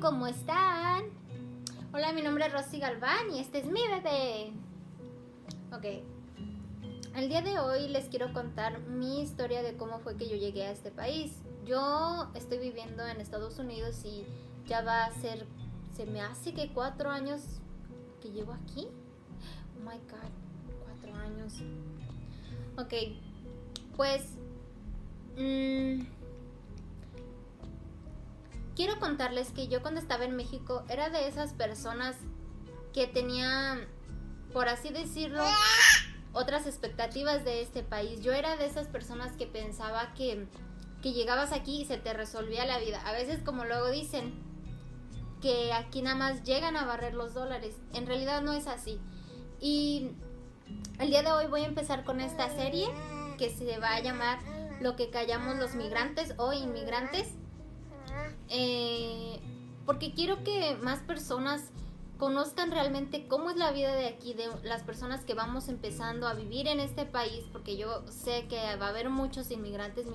¿cómo están? Hola, mi nombre es Rosy Galván y este es mi bebé. Ok, el día de hoy les quiero contar mi historia de cómo fue que yo llegué a este país. Yo estoy viviendo en Estados Unidos y ya va a ser, se me hace que 4 años que llevo aquí. Oh my God, 4 años. Ok, pues quiero contarles que yo cuando estaba en México era de esas personas que tenía, por así decirlo, otras expectativas de este país. Yo era de esas personas que pensaba que llegabas aquí y se te resolvía la vida. A veces, como luego dicen, que aquí nada más llegan a barrer los dólares. En realidad no es así. Y el día de hoy voy a empezar con esta serie que se va a llamar Lo que callamos los migrantes o inmigrantes. Porque quiero que más personas conozcan realmente cómo es la vida de aquí, de las personas que vamos empezando a vivir en este país, porque yo sé que va a haber muchos migrantes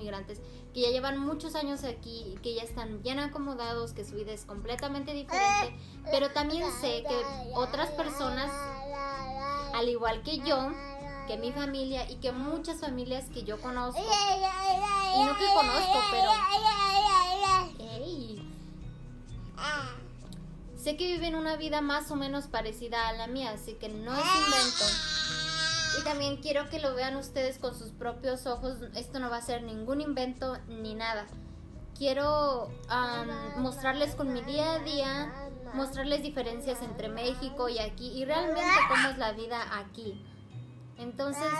que ya llevan muchos años aquí, que ya están bien acomodados, que su vida es completamente diferente, pero también sé que otras personas, al igual que yo, que mi familia y que muchas familias que yo conozco, y no que conozco, pero sé que viven una vida más o menos parecida a la mía, así que no es invento. Y también quiero que lo vean ustedes con sus propios ojos. Esto no va a ser ningún invento ni nada. Quiero mostrarles con mi día a día, mostrarles diferencias entre México y aquí y realmente cómo es la vida aquí. Entonces,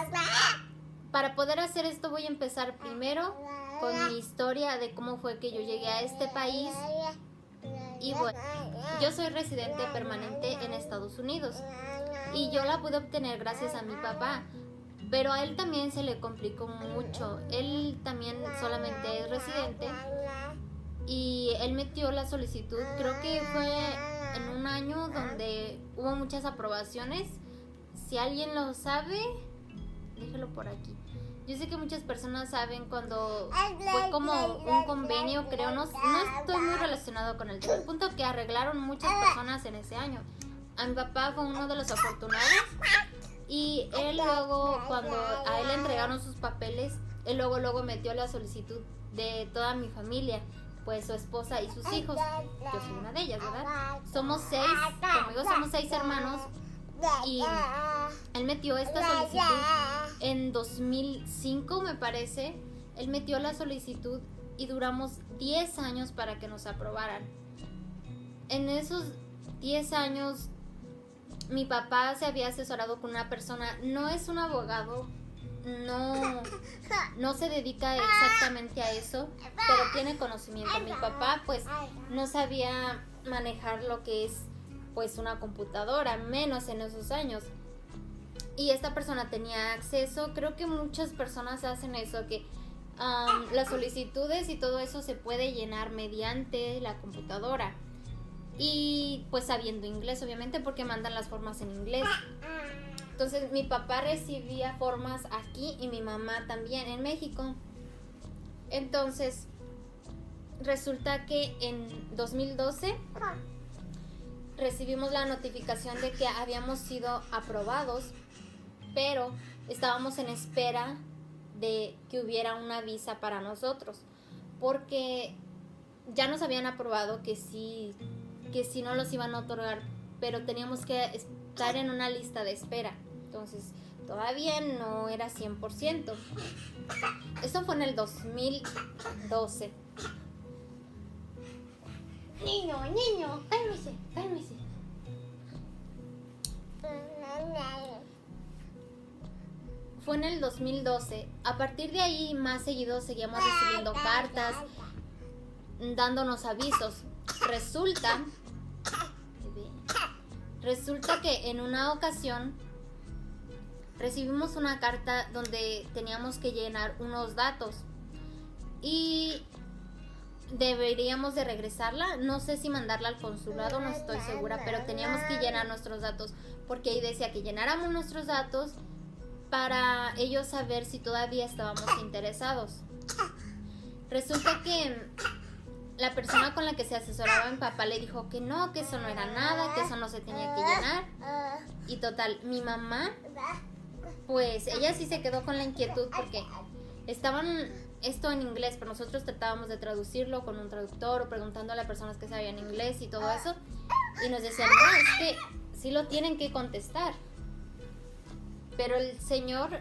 para poder hacer esto voy a empezar primero con mi historia de cómo fue que yo llegué a este país. Y bueno, yo soy residente permanente en Estados Unidos y yo la pude obtener gracias a mi papá, pero a él también se le complicó mucho. Él también solamente es residente y él metió la solicitud, creo que fue en un año donde hubo muchas aprobaciones. Si alguien lo sabe, déjelo por aquí. Yo sé que muchas personas saben cuando fue como un convenio, creo, no estoy muy relacionado con el tema. El punto que arreglaron muchas personas en ese año. A mi papá fue uno de los afortunados y él luego, cuando a él le entregaron sus papeles, él luego metió la solicitud de toda mi familia, pues su esposa y sus hijos. Yo soy una de ellas, ¿verdad? Somos 6, conmigo somos 6 hermanos. Y él metió esta solicitud en 2005, me parece. Él metió la solicitud y duramos 10 años para que nos aprobaran. En esos 10 años mi papá se había asesorado con una persona, no es un abogado, no se dedica exactamente a eso, pero tiene conocimiento. Mi papá pues no sabía manejar lo que es pues una computadora, menos en esos años, y esta persona tenía acceso. Creo que muchas personas hacen eso, que las solicitudes y todo eso se puede llenar mediante la computadora y pues sabiendo inglés, obviamente, porque mandan las formas en inglés. Entonces mi papá recibía formas aquí y mi mamá también en México. Entonces resulta que en 2012 recibimos la notificación de que habíamos sido aprobados, pero estábamos en espera de que hubiera una visa para nosotros, porque ya nos habían aprobado que sí no los iban a otorgar, pero teníamos que estar en una lista de espera. Entonces todavía no era 100%. Eso fue en el 2012. Niño, cálmese. Fue en el 2012. A partir de ahí, más seguido seguíamos recibiendo cartas dándonos avisos. Resulta que en una ocasión recibimos una carta donde teníamos que llenar unos datos y deberíamos de regresarla. No sé si mandarla al consulado, no estoy segura, pero teníamos que llenar nuestros datos, porque ahí decía que llenáramos nuestros datos para ellos saber si todavía estábamos interesados. Resulta que la persona con la que se asesoraba mi papá le dijo que no, que eso no era nada, que eso no se tenía que llenar. Y total, mi mamá, pues ella sí se quedó con la inquietud porque estaban esto en inglés, pero nosotros tratábamos de traducirlo con un traductor o preguntando a las personas que sabían inglés y todo eso. Y nos decían, no, es que sí lo tienen que contestar. Pero el señor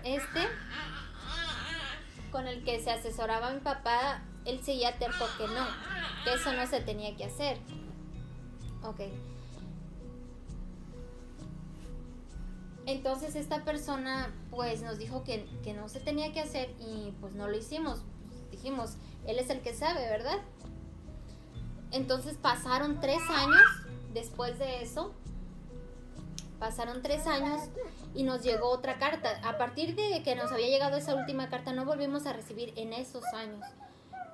con el que se asesoraba mi papá, él seguía terco que no, que eso no se tenía que hacer. Ok. Entonces esta persona pues nos dijo que no se tenía que hacer y pues no lo hicimos. Dijimos, él es el que sabe, ¿verdad? Entonces pasaron 3 años después de eso. Pasaron 3 años y nos llegó otra carta. A partir de que nos había llegado esa última carta, no volvimos a recibir en esos años.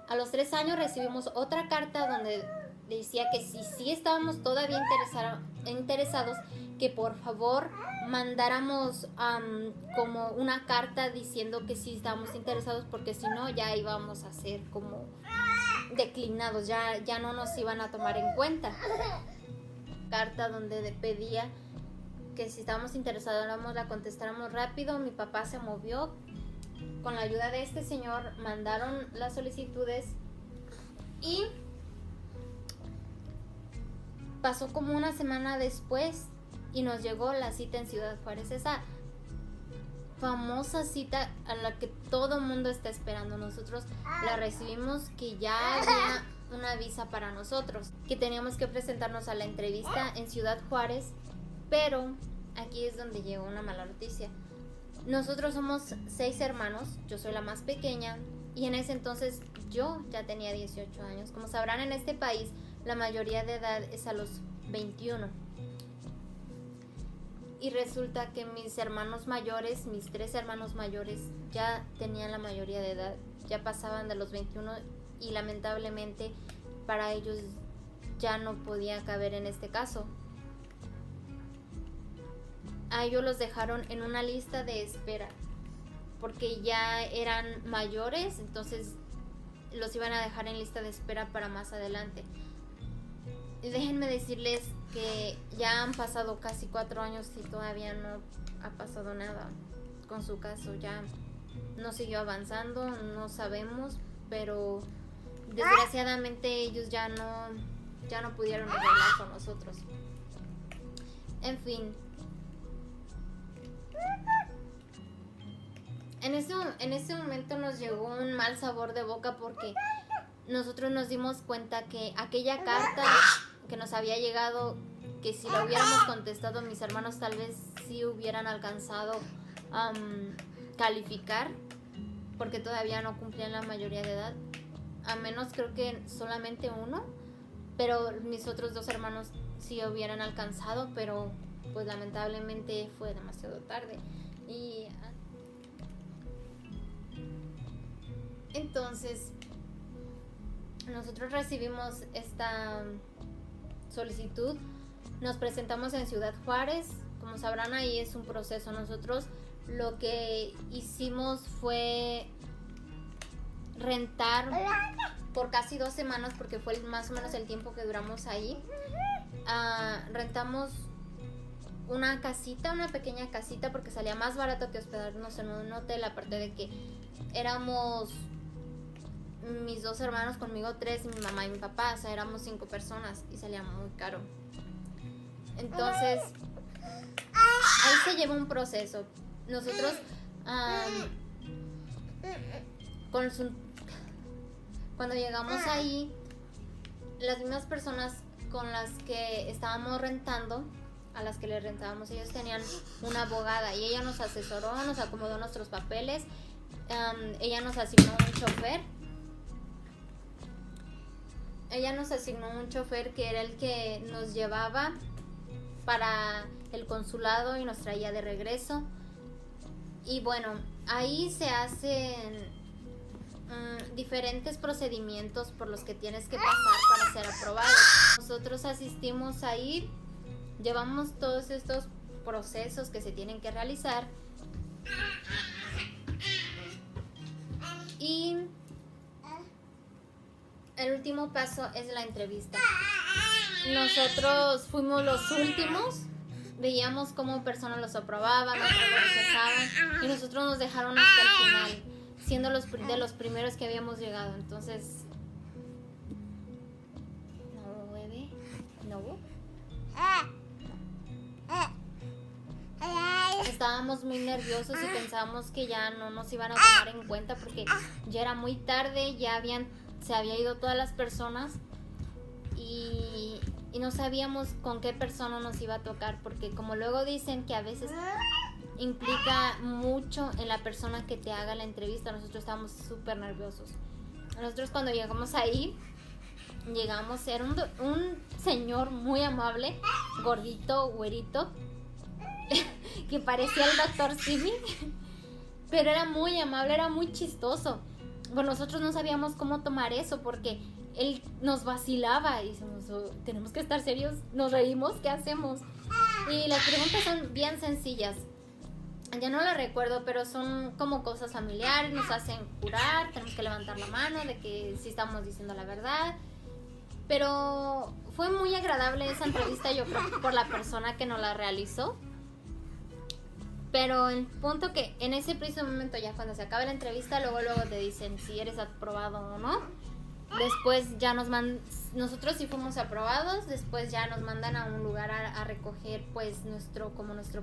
A los 3 años recibimos otra carta donde decía que si sí estábamos todavía interesados, que por favor mandáramos como una carta diciendo que sí estábamos interesados, porque si no ya íbamos a ser como declinados, ya no nos iban a tomar en cuenta. Carta donde pedía que si estábamos interesados la contestáramos rápido. Mi papá se movió. Con la ayuda de este señor mandaron las solicitudes y pasó como una semana después y nos llegó la cita en Ciudad Juárez, esa famosa cita a la que todo el mundo está esperando. Nosotros la recibimos, que ya había una visa para nosotros, que teníamos que presentarnos a la entrevista en Ciudad Juárez, pero aquí es donde llegó una mala noticia. Nosotros somos 6 hermanos, yo soy la más pequeña y en ese entonces yo ya tenía 18 años. Como sabrán, en este país la mayoría de edad es a los 21. Y resulta que mis hermanos mayores, mis 3 hermanos mayores, ya tenían la mayoría de edad, ya pasaban de los 21 y lamentablemente para ellos ya no podía caber en este caso. A ellos los dejaron en una lista de espera porque ya eran mayores, entonces los iban a dejar en lista de espera para más adelante. Y déjenme decirles que ya han pasado casi 4 años y todavía no ha pasado nada con su caso. Ya no siguió avanzando, no sabemos, pero desgraciadamente ellos ya no pudieron arreglar con nosotros. En fin. En ese momento nos llegó un mal sabor de boca porque nosotros nos dimos cuenta que aquella carta que nos había llegado, que si la hubiéramos contestado, mis hermanos tal vez sí hubieran alcanzado calificar, porque todavía no cumplían la mayoría de edad, a menos creo que solamente uno, pero mis otros 2 hermanos sí hubieran alcanzado, pero pues lamentablemente fue demasiado tarde. Y entonces nosotros recibimos esta solicitud, nos presentamos en Ciudad Juárez. Como sabrán, ahí es un proceso. Nosotros lo que hicimos fue rentar por casi 2 semanas, porque fue más o menos el tiempo que duramos ahí. Rentamos una casita, una pequeña casita, porque salía más barato que hospedarnos en un hotel, aparte de que éramos mis 2 hermanos, conmigo 3, mi mamá y mi papá, o sea, éramos 5 personas y salía muy caro. Entonces ahí se lleva un proceso. Nosotros cuando llegamos ahí, las mismas personas con las que estábamos rentando, a las que le rentábamos, ellos tenían una abogada y ella nos asesoró, nos acomodó nuestros papeles. Ella nos asignó un chofer. Ella nos asignó un chofer que era el que nos llevaba para el consulado y nos traía de regreso. Y bueno, ahí se hacen diferentes procedimientos por los que tienes que pasar para ser aprobado. Nosotros asistimos ahí, llevamos todos estos procesos que se tienen que realizar y el último paso es la entrevista. Nosotros fuimos los últimos, veíamos cómo personas los aprobaban, otros los rechazaban, y nosotros nos dejaron hasta el final, siendo de los primeros que habíamos llegado. Entonces, ¿no, bebé? ¿No? Estábamos muy nerviosos y pensábamos que ya no nos iban a tomar en cuenta porque ya era muy tarde, se había ido todas las personas y no sabíamos con qué persona nos iba a tocar, porque como luego dicen que a veces implica mucho en la persona que te haga la entrevista. Nosotros estábamos súper nerviosos. Nosotros cuando llegamos ahí, era un señor muy amable, gordito, güerito, que parecía el doctor Simi, pero era muy amable, era muy chistoso. Bueno, nosotros no sabíamos cómo tomar eso porque él nos vacilaba y decimos, tenemos que estar serios, nos reímos, ¿qué hacemos? Y las preguntas son bien sencillas. Ya no las recuerdo, pero son como cosas familiares, nos hacen jurar, tenemos que levantar la mano de que sí estamos diciendo la verdad. Pero fue muy agradable esa entrevista, yo creo que por la persona que nos la realizó. Pero el punto que en ese preciso momento, ya cuando se acaba la entrevista, luego te dicen si eres aprobado o no. Después ya nosotros sí fuimos aprobados, después ya nos mandan a un lugar a recoger pues nuestro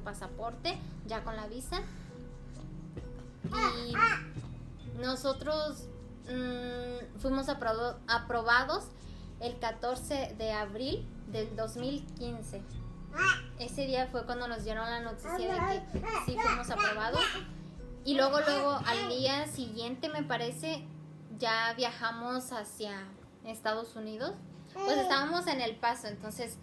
pasaporte, ya con la visa. Y nosotros fuimos aprobados el 14 de abril del 2015. Ese día fue cuando nos dieron la noticia de que sí fuimos aprobados. Y luego al día siguiente, me parece, ya viajamos hacia Estados Unidos. Pues estábamos en El Paso, entonces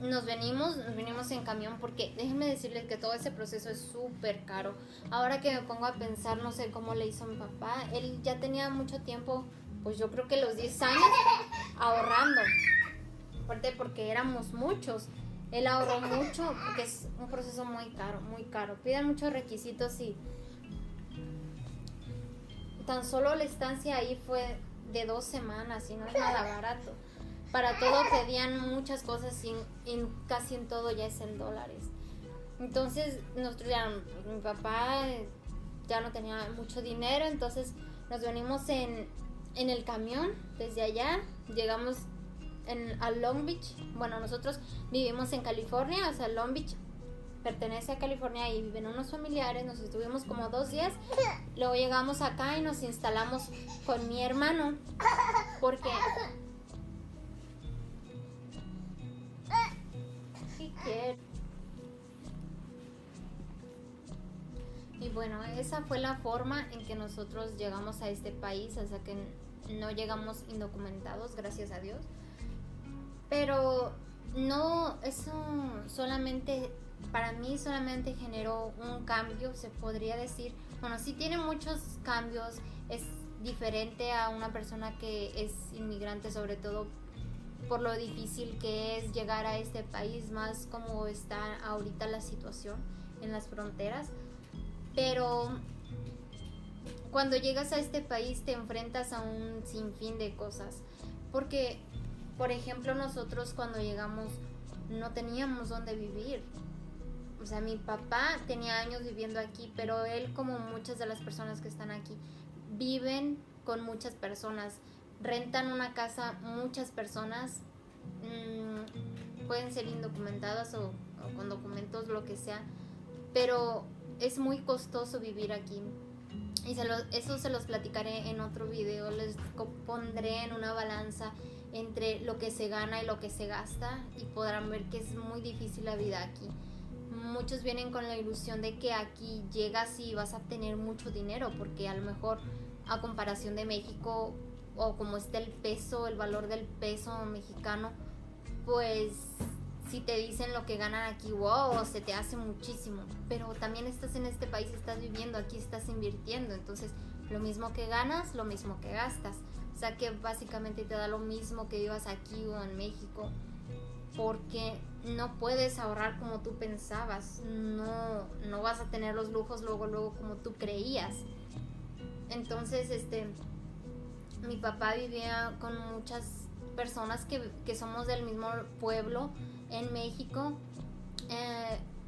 nos venimos en camión, porque déjenme decirles que todo ese proceso es súper caro. Ahora que me pongo a pensar, no sé cómo le hizo mi papá. Él ya tenía mucho tiempo, pues yo creo que los 10 años ahorrando. Aparte porque éramos muchos, él ahorró mucho porque es un proceso muy caro, muy caro. Piden muchos requisitos y tan solo la estancia ahí fue de 2 semanas y no es nada barato. Para todo pedían muchas cosas y casi en todo ya es en dólares. Entonces mi papá ya no tenía mucho dinero, entonces nos venimos en el camión desde allá, llegamos a Long Beach. Bueno, nosotros vivimos en California, o sea, Long Beach pertenece a California y viven unos familiares. Nos estuvimos como 2 días, luego llegamos acá y nos instalamos con mi hermano porque ¿qué quiere? Y bueno, esa fue la forma en que nosotros llegamos a este país, o sea que no llegamos indocumentados, gracias a Dios. Pero no, eso solamente, para mí solamente generó un cambio, se podría decir. Bueno, sí tiene muchos cambios, es diferente a una persona que es inmigrante, sobre todo por lo difícil que es llegar a este país, más como está ahorita la situación en las fronteras. Pero cuando llegas a este país te enfrentas a un sinfín de cosas, porque por ejemplo, nosotros cuando llegamos no teníamos dónde vivir. O sea, mi papá tenía años viviendo aquí, pero él, como muchas de las personas que están aquí, viven con muchas personas. Rentan una casa muchas personas, pueden ser indocumentadas o con documentos, lo que sea, pero es muy costoso vivir aquí. Y eso se los platicaré en otro video. Les pondré en una balanza entre lo que se gana y lo que se gasta y podrán ver que es muy difícil la vida aquí. Muchos vienen con la ilusión de que aquí llegas y vas a tener mucho dinero, porque a lo mejor a comparación de México, o como está el peso, el valor del peso mexicano, pues si te dicen lo que ganan aquí, wow, se te hace muchísimo. Pero también estás en este país, estás viviendo aquí, estás invirtiendo, entonces lo mismo que ganas, lo mismo que gastas. O sea que básicamente te da lo mismo que vivas aquí o en México, porque no puedes ahorrar como tú pensabas, no vas a tener los lujos luego como tú creías. Entonces mi papá vivía con muchas personas que somos del mismo pueblo en México.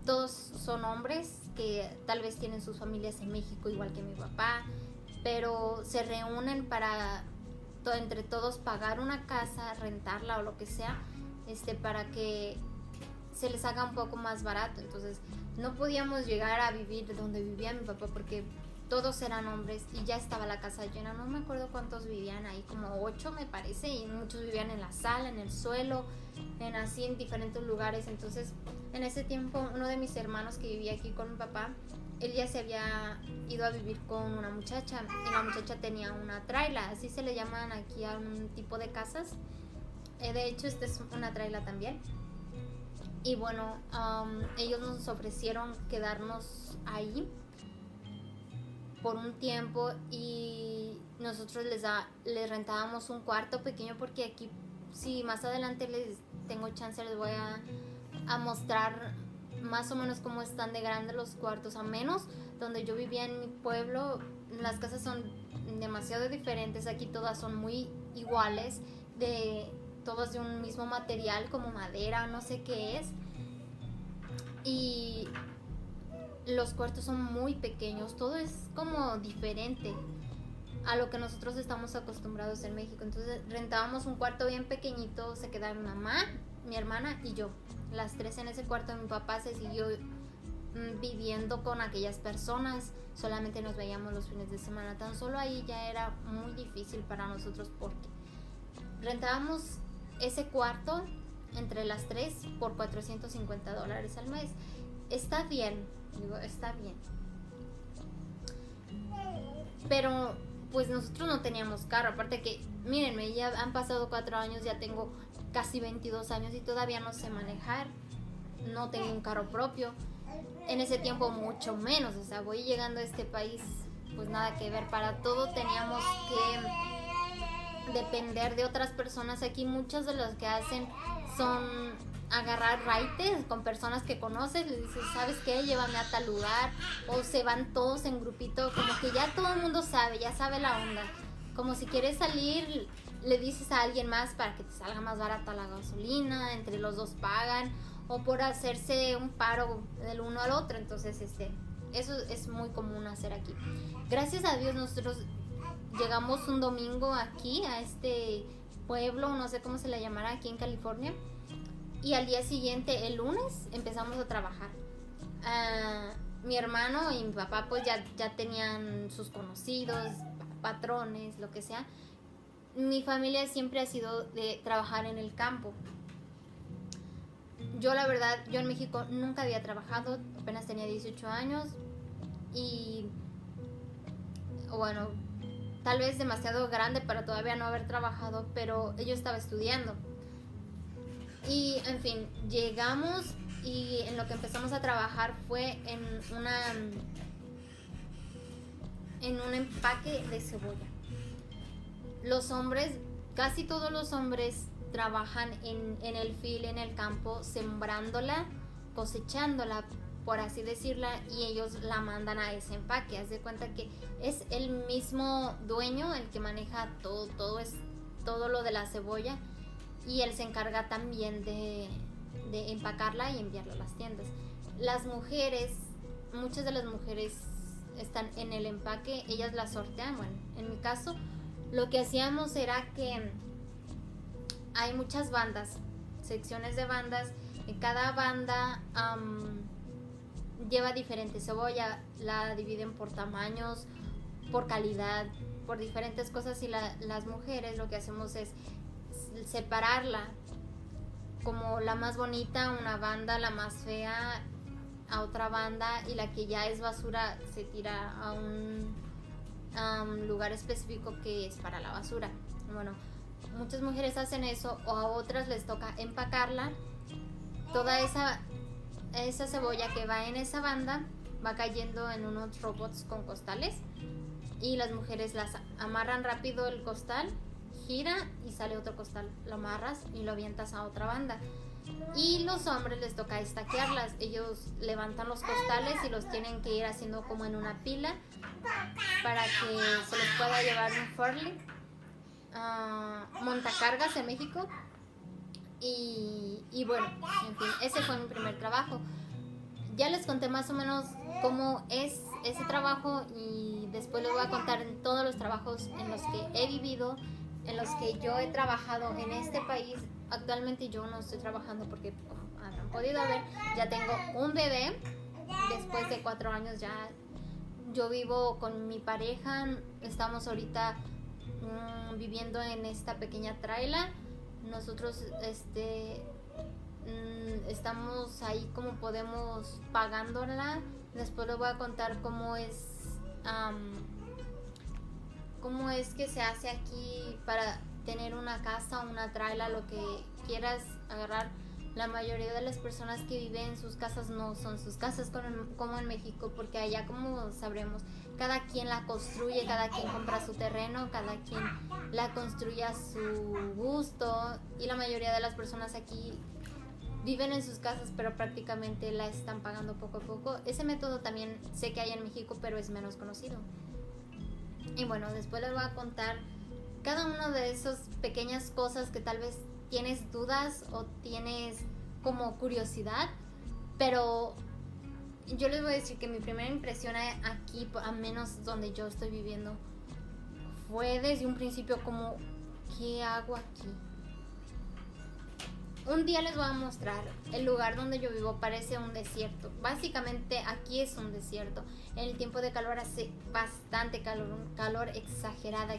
Todos son hombres que tal vez tienen sus familias en México igual que mi papá, pero se reúnen para entre todos pagar una casa, rentarla o lo que sea, para que se les haga un poco más barato. Entonces no podíamos llegar a vivir donde vivía mi papá porque todos eran hombres y ya estaba la casa llena. No me acuerdo cuántos vivían ahí, como 8 me parece, y muchos vivían en la sala, en el suelo, en diferentes lugares. Entonces en ese tiempo uno de mis hermanos que vivía aquí con mi papá, él ya se había ido a vivir con una muchacha y la muchacha tenía una traila, así se le llaman aquí a un tipo de casas. De hecho esta es una traila también. Y bueno, ellos nos ofrecieron quedarnos ahí por un tiempo y nosotros les rentábamos un cuarto pequeño, porque aquí, si más adelante les tengo chance, les voy a mostrar más o menos cómo están de grandes los cuartos. A menos donde yo vivía en mi pueblo, las casas son demasiado diferentes. Aquí todas son muy iguales, todos de un mismo material como madera, no sé qué es, y los cuartos son muy pequeños, todo es como diferente a lo que nosotros estamos acostumbrados en México. Entonces rentábamos un cuarto bien pequeñito, se quedaba mi mamá, mi hermana y yo, las tres en ese cuarto. Mi papá se siguió viviendo con aquellas personas, solamente nos veíamos los fines de semana. Tan solo ahí ya era muy difícil para nosotros porque rentábamos ese cuarto entre las tres por $450 al mes. Está bien, digo, está bien, pero pues nosotros no teníamos carro. Aparte que, mírenme, ya han pasado 4 años, ya tengo casi 22 años y todavía no sé manejar, no tengo un carro propio. En ese tiempo mucho menos, o sea, voy llegando a este país, pues nada que ver. Para todo teníamos que depender de otras personas. Aquí muchos de los que hacen son agarrar raites con personas que conoces, les dices, ¿sabes qué? Llévame a tal lugar, o se van todos en grupito, como que ya todo el mundo sabe, ya sabe la onda. Como si quieres salir, le dices a alguien más para que te salga más barata la gasolina, entre los dos pagan, o por hacerse un paro del uno al otro. Entonces eso es muy común hacer aquí. Gracias a Dios nosotros llegamos un domingo aquí a este pueblo, no sé cómo se le llamará aquí en California, y al día siguiente, el lunes, empezamos a trabajar. Mi hermano y mi papá pues ya tenían sus conocidos, patrones, lo que sea. Mi familia siempre ha sido de trabajar en el campo. Yo la verdad, yo en México nunca había trabajado, apenas tenía 18 años y bueno, tal vez demasiado grande para todavía no haber trabajado, pero yo estaba estudiando. Y en fin, llegamos y en lo que empezamos a trabajar fue en un empaque de cebolla. Los hombres, casi todos los hombres trabajan en el field, en el campo, sembrándola, cosechándola, por así decirla, y ellos la mandan a ese empaque. Haz de cuenta que es el mismo dueño el que maneja todo lo de la cebolla, y él se encarga también de empacarla y enviarla a las tiendas. Las mujeres, muchas de las mujeres están en el empaque, ellas la sortean. Bueno, en mi caso lo que hacíamos era que hay muchas bandas, secciones de bandas. En cada banda lleva diferente cebolla, la dividen por tamaños, por calidad, por diferentes cosas, y las mujeres lo que hacemos es separarla, como la más bonita una banda, la más fea a otra banda, y la que ya es basura se tira a un lugar específico que es para la basura. Bueno, muchas mujeres hacen eso, o a otras les toca empacarla. Toda esa cebolla que va en esa banda va cayendo en unos robots con costales, y las mujeres las amarran rápido el costal, gira y sale otro costal, lo amarras y lo avientas a otra banda. Y los hombres les toca estaquearlas. Ellos levantan los costales y los tienen que ir haciendo como en una pila para que se les pueda llevar un forklift. montacargas en México. Y bueno, en fin, ese fue mi primer trabajo. Ya les conté más o menos cómo es ese trabajo y después les voy a contar todos los trabajos en los que he vivido, en los que yo he trabajado en este país. Actualmente yo no estoy trabajando porque, como habrán podido ver, ya tengo un bebé. Después de 4 años ya yo vivo con mi pareja. Estamos ahorita viviendo en esta pequeña traila. Nosotros estamos ahí como podemos pagándola. Después les voy a contar cómo es que se hace aquí para tener una casa, una traila, lo que quieras agarrar. La mayoría de las personas que viven en sus casas no son sus casas como en México, porque allá, como sabremos, cada quien la construye, cada quien compra su terreno, cada quien la construye a su gusto, y la mayoría de las personas aquí viven en sus casas, pero prácticamente la están pagando poco a poco. Ese método también sé que hay en México, pero es menos conocido. Y bueno, después les voy a contar cada una de esas pequeñas cosas que tal vez tienes dudas o tienes como curiosidad, pero yo les voy a decir que mi primera impresión aquí, al menos donde yo estoy viviendo, fue desde un principio como, ¿qué hago aquí? Un día les voy a mostrar el lugar donde yo vivo. Parece un desierto. Básicamente aquí es un desierto. En el tiempo de calor hace bastante calor, un calor exagerada.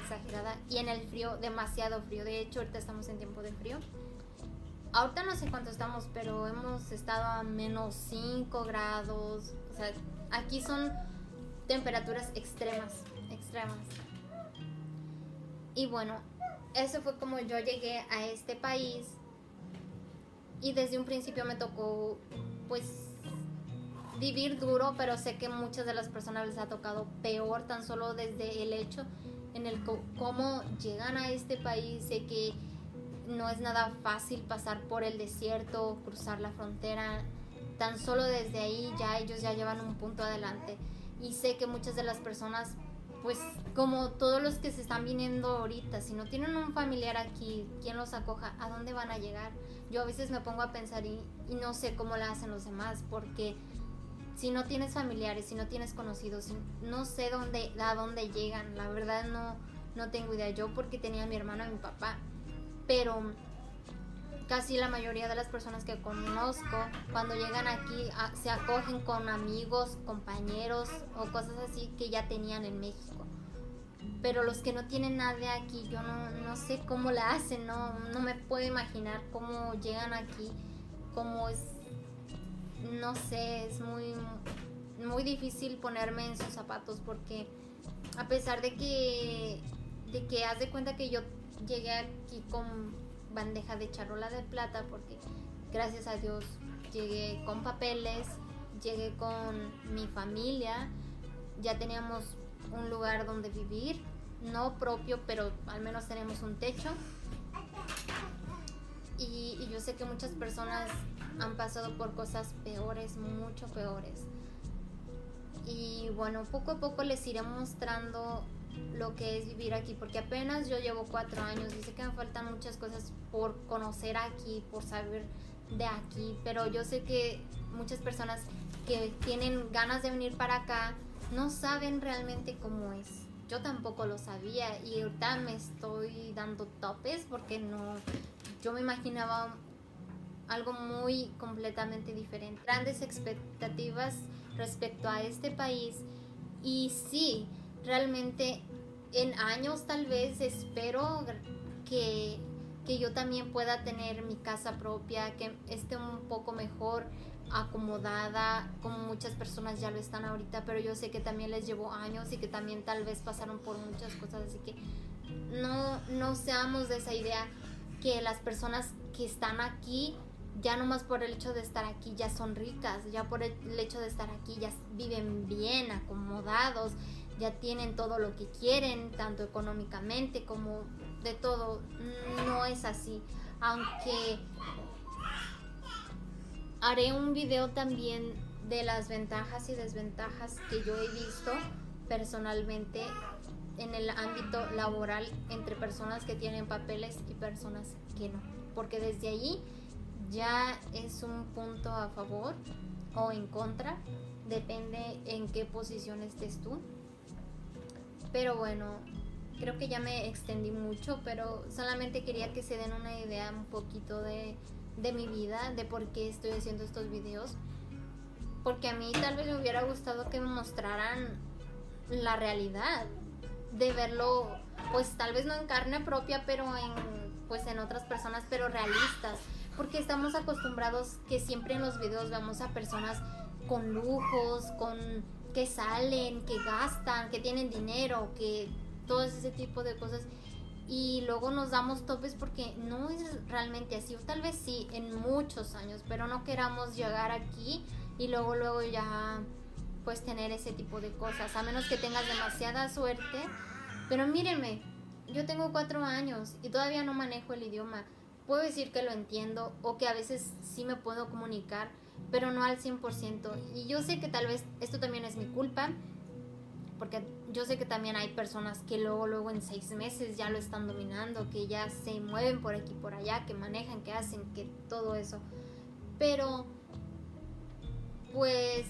Y en el frío, demasiado frío. De hecho, ahorita estamos en tiempo de frío. Ahorita no sé cuánto estamos, pero hemos estado a menos 5 grados. O sea, aquí son temperaturas extremas. Y bueno, eso fue como yo llegué a este país. Y desde un principio me tocó, pues, vivir duro, pero sé que muchas de las personas les ha tocado peor, tan solo desde el hecho en el cómo llegan a este país. Sé que no es nada fácil pasar por el desierto, cruzar la frontera. Tan solo desde ahí ya ellos ya llevan un punto adelante. Y sé que muchas de las personas, pues como todos los que se están viniendo ahorita, si no tienen un familiar aquí, quien los acoja, ¿a dónde van a llegar? Yo a veces me pongo a pensar y no sé cómo la hacen los demás, porque si no tienes familiares, si no tienes conocidos, no sé a dónde llegan. La verdad no tengo idea. Yo porque tenía a mi hermano y mi papá, pero casi la mayoría de las personas que conozco, cuando llegan aquí, se acogen con amigos, compañeros o cosas así que ya tenían en México. Pero los que no tienen nadie aquí, yo no sé cómo la hacen, no me puedo imaginar cómo llegan aquí, cómo es, no sé, es muy, muy difícil ponerme en sus zapatos, porque a pesar de que haz de cuenta que yo llegué aquí con bandeja de charola de plata, porque gracias a Dios llegué con papeles, llegué con mi familia, ya teníamos un lugar donde vivir, no propio, pero al menos tenemos un techo. Y yo sé que muchas personas han pasado por cosas peores, mucho peores. Y bueno, poco a poco les iré mostrando lo que es vivir aquí, porque apenas yo llevo 4 años y sé que me faltan muchas cosas por conocer aquí, por saber de aquí, pero yo sé que muchas personas que tienen ganas de venir para acá no saben realmente cómo es. Yo tampoco lo sabía y ahorita me estoy dando topes porque yo me imaginaba algo muy completamente diferente. Grandes expectativas respecto a este país, y sí, realmente en años tal vez espero que yo también pueda tener mi casa propia, que esté un poco mejor acomodada, como muchas personas ya lo están ahorita, pero yo sé que también les llevó años y que también tal vez pasaron por muchas cosas, así que no seamos de esa idea que las personas que están aquí, ya nomás por el hecho de estar aquí ya son ricas, ya por el hecho de estar aquí ya viven bien, acomodados, ya tienen todo lo que quieren, tanto económicamente como de todo. No es así, aunque haré un video también de las ventajas y desventajas que yo he visto personalmente en el ámbito laboral entre personas que tienen papeles y personas que no, porque desde allí ya es un punto a favor o en contra, depende en qué posición estés tú. Pero bueno, creo que ya me extendí mucho, pero solamente quería que se den una idea un poquito de mi vida, de por qué estoy haciendo estos videos, porque a mí tal vez me hubiera gustado que me mostraran la realidad, de verlo, pues tal vez no en carne propia, pero en otras personas, pero realistas, porque estamos acostumbrados que siempre en los videos vemos a personas con lujos, que salen, que gastan, que tienen dinero, que todo ese tipo de cosas, y luego nos damos topes porque no es realmente así, o tal vez sí en muchos años, pero no queramos llegar aquí y luego ya pues tener ese tipo de cosas, a menos que tengas demasiada suerte. Pero mírenme, yo tengo 4 años y todavía no manejo el idioma. Puedo decir que lo entiendo o que a veces sí me puedo comunicar, pero no al 100%. Y yo sé que tal vez esto también es mi culpa, porque yo sé que también hay personas que luego en 6 meses ya lo están dominando, que ya se mueven por aquí por allá, que manejan, que hacen, que todo eso. Pero pues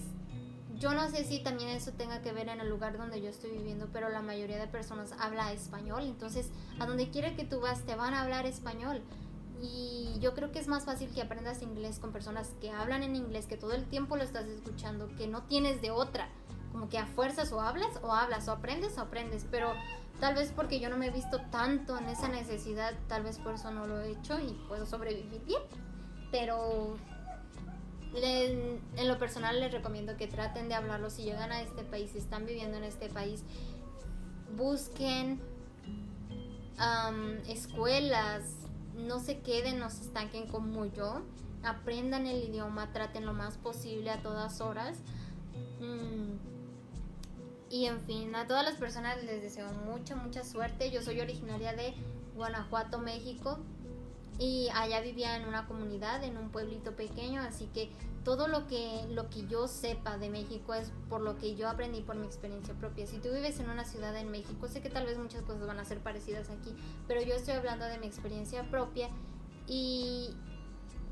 yo no sé si también eso tenga que ver en el lugar donde yo estoy viviendo, pero la mayoría de personas habla español, entonces a donde quiera que tú vas te van a hablar español. Y yo creo que es más fácil que aprendas inglés con personas que hablan en inglés, que todo el tiempo lo estás escuchando, que no tienes de otra, como que a fuerzas o hablas, o aprendes, pero tal vez porque yo no me he visto tanto en esa necesidad, tal vez por eso no lo he hecho y puedo sobrevivir bien. Pero en lo personal les recomiendo que traten de hablarlo. Si llegan a este país, si están viviendo en este país, busquen escuelas, no se queden, no se estanquen como yo, aprendan el idioma, traten lo más posible a todas horas. Y en fin, a todas las personas les deseo mucha suerte. Yo soy originaria de Guanajuato, México, y allá vivía en una comunidad, en un pueblito pequeño, así que todo lo que yo sepa de México es por lo que yo aprendí por mi experiencia propia. Si tú vives en una ciudad en México, sé que tal vez muchas cosas van a ser parecidas aquí, pero yo estoy hablando de mi experiencia propia y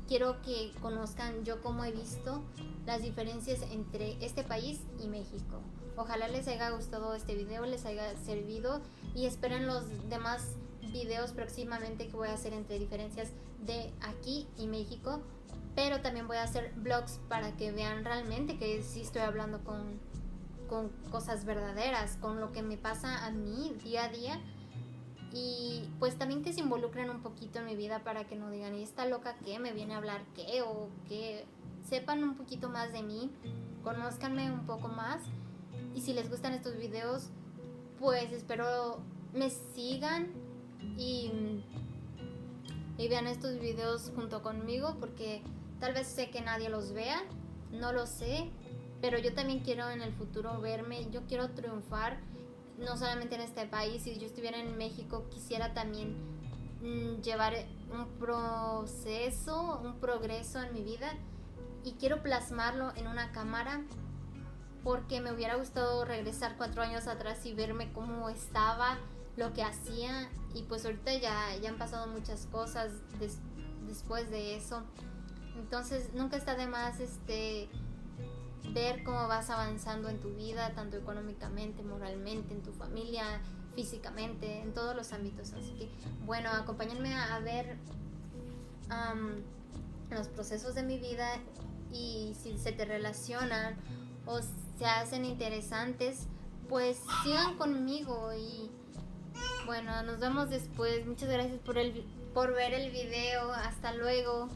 quiero que conozcan yo cómo he visto las diferencias entre este país y México. Ojalá les haya gustado este video, les haya servido, y esperen los demás videos próximamente que voy a hacer entre diferencias de aquí y México, pero también voy a hacer vlogs para que vean realmente que sí estoy hablando con cosas verdaderas, con lo que me pasa a mí día a día, y pues también que se involucren un poquito en mi vida para que no digan, ¿y esta loca qué? ¿Me viene a hablar qué? O que sepan un poquito más de mí, conózcanme un poco más. Y si les gustan estos videos, pues espero me sigan y vean estos videos junto conmigo, porque tal vez sé que nadie los vea, no lo sé, pero yo también quiero en el futuro verme, yo quiero triunfar, no solamente en este país. Si yo estuviera en México, quisiera también llevar un progreso en mi vida, y quiero plasmarlo en una cámara, porque me hubiera gustado regresar 4 años atrás y verme cómo estaba, lo que hacía, y pues ahorita ya han pasado muchas cosas después de eso. Entonces nunca está de más ver cómo vas avanzando en tu vida, tanto económicamente, moralmente, en tu familia, físicamente, en todos los ámbitos. Así que bueno, acompáñenme a ver los procesos de mi vida, y si se te relacionan o se hacen interesantes, pues sigan conmigo. Y bueno, nos vemos después. Muchas gracias por ver el video. Hasta luego.